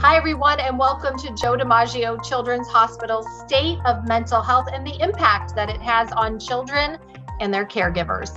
Hi, everyone, and welcome to Joe DiMaggio Children's Hospital's State of Mental Health and the impact that it has on children and their caregivers.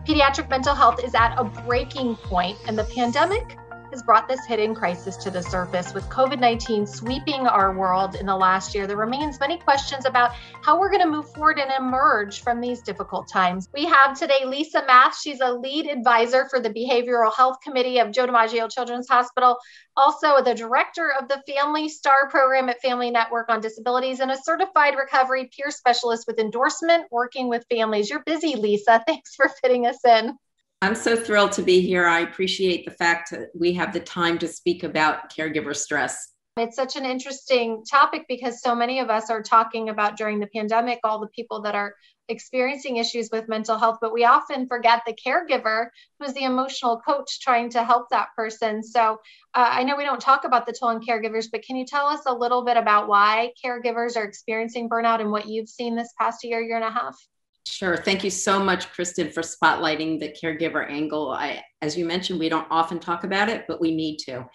Pediatric mental health is at a breaking point, and the pandemic has brought this hidden crisis to the surface. With COVID-19 sweeping our world in the last year, there remains many questions about how we're going to move forward and emerge from these difficult times. We have today Lisa Math. She's a lead advisor for the Behavioral Health Committee of Joe DiMaggio Children's Hospital, also the director of the Family Star program at Family Network on Disabilities, and a certified recovery peer specialist with endorsement working with families. You're busy, Lisa. Thanks for fitting us in. I'm so thrilled to be here. I appreciate the fact that we have the time to speak about caregiver stress. It's such an interesting topic because so many of us are talking about during the pandemic, all the people that are experiencing issues with mental health, but we often forget the caregiver who's the emotional coach trying to help that person. So I know we don't talk about the toll on caregivers, but can you tell us a little bit about why caregivers are experiencing burnout and what you've seen this past year and a half? Sure. Thank you so much, Kristen, for spotlighting the caregiver angle. As you mentioned, we don't often talk about it, but we need to.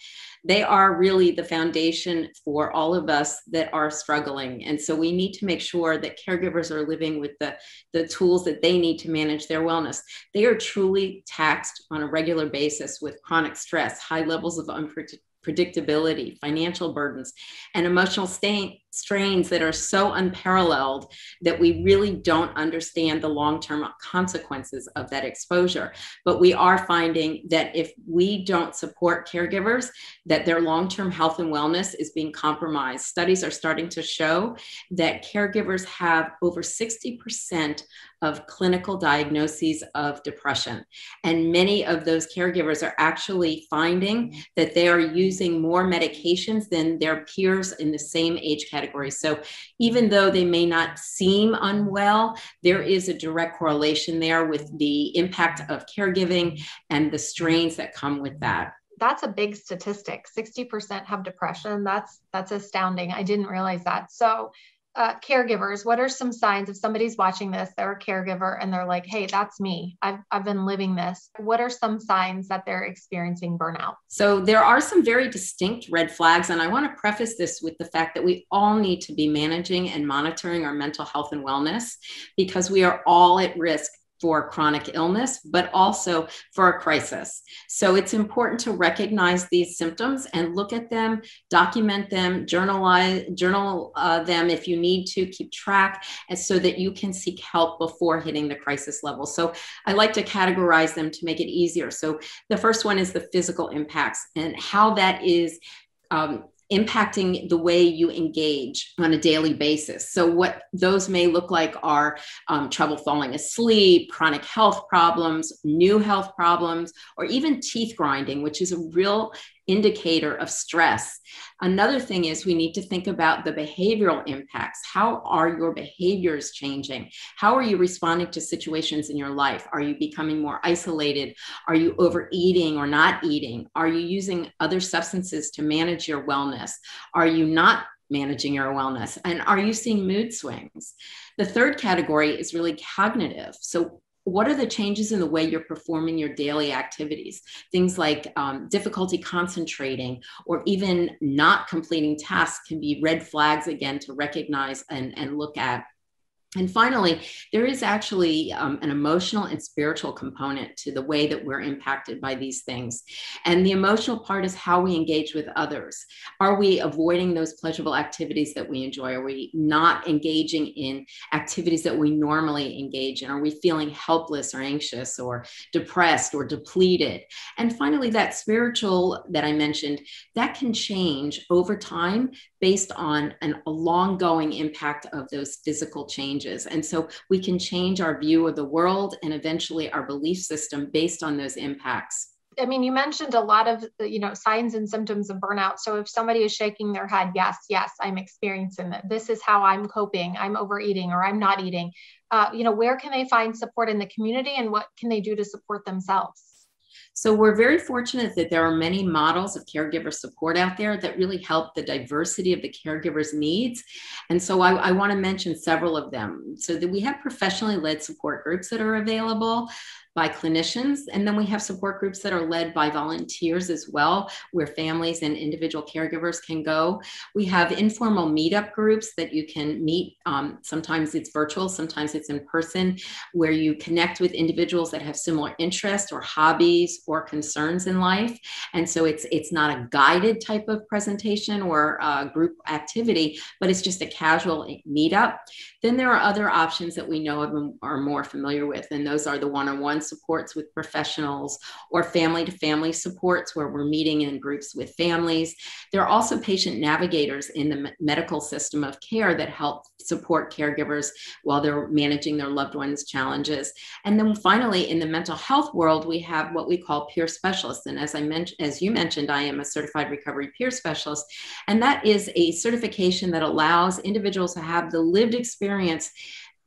They are really the foundation for all of us that are struggling. And so we need to make sure that caregivers are living with the tools that they need to manage their wellness. They are truly taxed on a regular basis with chronic stress, high levels of unpredictability, financial burdens, and emotional strains that are so unparalleled that we really don't understand the long-term consequences of that exposure. But we are finding that if we don't support caregivers, that their long-term health and wellness is being compromised. Studies are starting to show that caregivers have over 60% of clinical diagnoses of depression. And many of those caregivers are actually finding that they are using more medications than their peers in the same age category. So even though they may not seem unwell, there is a direct correlation there with the impact of caregiving and the strains that come with that. That's a big statistic. 60% have depression. That's astounding. I didn't realize that. So caregivers, what are some signs if somebody's watching this, they're a caregiver and they're like, hey, that's me. I've been living this. What are some signs that they're experiencing burnout? So there are some very distinct red flags. And I want to preface this with the fact that we all need to be managing and monitoring our mental health and wellness because we are all at risk for chronic illness, but also for a crisis. So it's important to recognize these symptoms and look at them, document them, journal them if you need to, keep track, and so that you can seek help before hitting the crisis level. So I like to categorize them to make it easier. So the first one is the physical impacts and how that is impacting the way you engage on a daily basis. So what those may look like are trouble falling asleep, chronic health problems, new health problems, or even teeth grinding, which is a real indicator of stress. Another thing is we need to think about the behavioral impacts. How are your behaviors changing? How are you responding to situations in your life? Are you becoming more isolated? Are you overeating or not eating? Are you using other substances to manage your wellness? Are you not managing your wellness? And are you seeing mood swings? The third category is really cognitive. So what are the changes in the way you're performing your daily activities? Things like difficulty concentrating or even not completing tasks can be red flags again to recognize and look at. And finally, there is actually an emotional and spiritual component to the way that we're impacted by these things. And the emotional part is how we engage with others. Are we avoiding those pleasurable activities that we enjoy? Are we not engaging in activities that we normally engage in? Are we feeling helpless or anxious or depressed or depleted? And finally, that spiritual that I mentioned, that can change over time based on a long-going impact of those physical changes. And so we can change our view of the world and eventually our belief system based on those impacts. I mean, you mentioned a lot of, signs and symptoms of burnout. So if somebody is shaking their head, yes, I'm experiencing that. This is how I'm coping. I'm overeating or I'm not eating. Where can they find support in the community and what can they do to support themselves? So we're very fortunate that there are many models of caregiver support out there that really help the diversity of the caregiver's needs. And so I want to mention several of them. So that we have professionally led support groups that are available. by clinicians. And then we have support groups that are led by volunteers as well, where families and individual caregivers can go. We have informal meetup groups that you can meet. Sometimes it's virtual, sometimes it's in person, where you connect with individuals that have similar interests or hobbies or concerns in life. And so it's not a guided type of presentation or group activity, but it's just a casual meetup. Then there are other options that we know of and are more familiar with, and those are the one-on-one supports with professionals or family-to-family supports where we're meeting in groups with families. There are also patient navigators in the medical system of care that help support caregivers while they're managing their loved ones' challenges. And then finally, in the mental health world, we have what we call peer specialists. And as you mentioned, I am a certified recovery peer specialist, and that is a certification that allows individuals to have the lived experience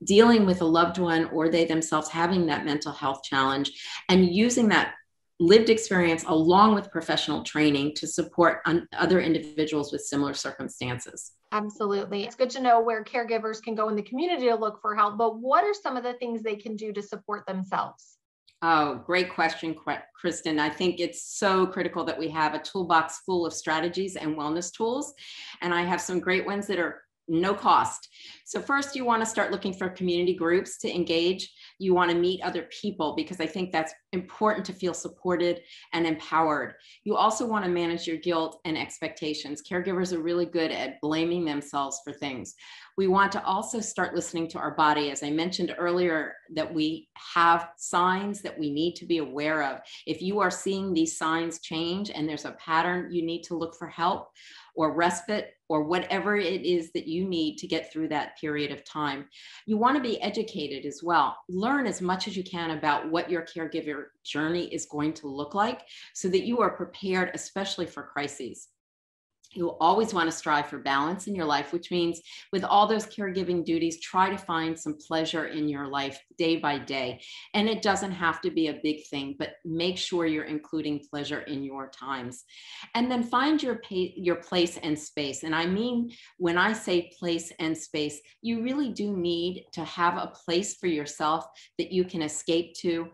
dealing with a loved one or they themselves having that mental health challenge, and using that lived experience along with professional training to support other individuals with similar circumstances. Absolutely. It's good to know where caregivers can go in the community to look for help, but what are some of the things they can do to support themselves? Oh, great question, Kristen. I think it's so critical that we have a toolbox full of strategies and wellness tools. And I have some great ones that are no cost. So first, you want to start looking for community groups to engage. You want to meet other people because I think that's important to feel supported and empowered. You also want to manage your guilt and expectations. Caregivers are really good at blaming themselves for things. We want to also start listening to our body. As I mentioned earlier, that we have signs that we need to be aware of. If you are seeing these signs change and there's a pattern, you need to look for help or respite or whatever it is that you need to get through that period of time. You want to be educated as well. Learn as much as you can about what your caregiver journey is going to look like so that you are prepared, especially for crises. You'll always want to strive for balance in your life, which means with all those caregiving duties, try to find some pleasure in your life day by day. And it doesn't have to be a big thing, but make sure you're including pleasure in your times. And then find your place and space. And I mean, when I say place and space, you really do need to have a place for yourself that you can escape to,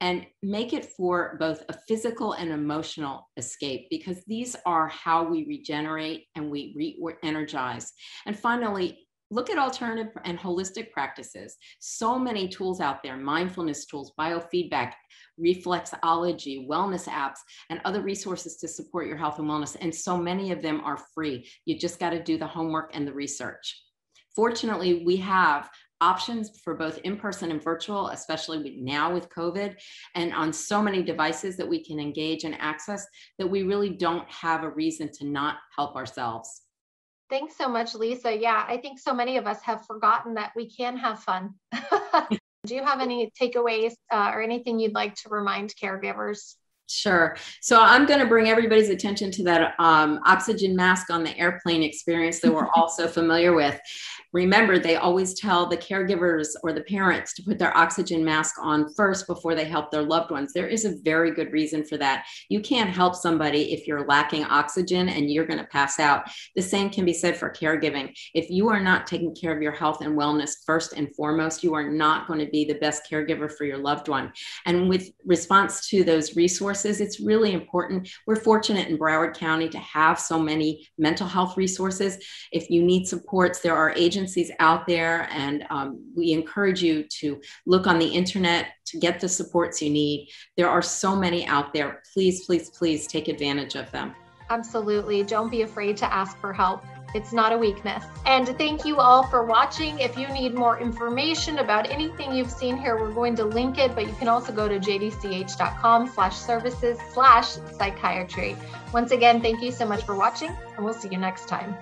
and make it for both a physical and emotional escape, because these are how we regenerate and we re-energize. And finally, look at alternative and holistic practices. So many tools out there, mindfulness tools, biofeedback, reflexology, wellness apps, and other resources to support your health and wellness. And so many of them are free. You just got to do the homework and the research. Fortunately, we have options for both in-person and virtual, especially now with COVID, and on so many devices that we can engage and access, that we really don't have a reason to not help ourselves. Thanks so much, Lisa. Yeah, I think so many of us have forgotten that we can have fun. Do you have any takeaways or anything you'd like to remind caregivers? Sure. So I'm going to bring everybody's attention to that oxygen mask on the airplane experience that we're all so familiar with. Remember, they always tell the caregivers or the parents to put their oxygen mask on first before they help their loved ones. There is a very good reason for that. You can't help somebody if you're lacking oxygen and you're going to pass out. The same can be said for caregiving. If you are not taking care of your health and wellness first and foremost, you are not going to be the best caregiver for your loved one. And with response to those resources, it's really important. We're fortunate in Broward County to have so many mental health resources. If you need supports, there are agencies out there, and we encourage you to look on the internet to get the supports you need. There are so many out there. Please, please, please take advantage of them. Absolutely. Don't be afraid to ask for help. It's not a weakness. And thank you all for watching. If you need more information about anything you've seen here, we're going to link it, but you can also go to jdch.com/services/psychiatry. Once again, thank you so much for watching, and we'll see you next time.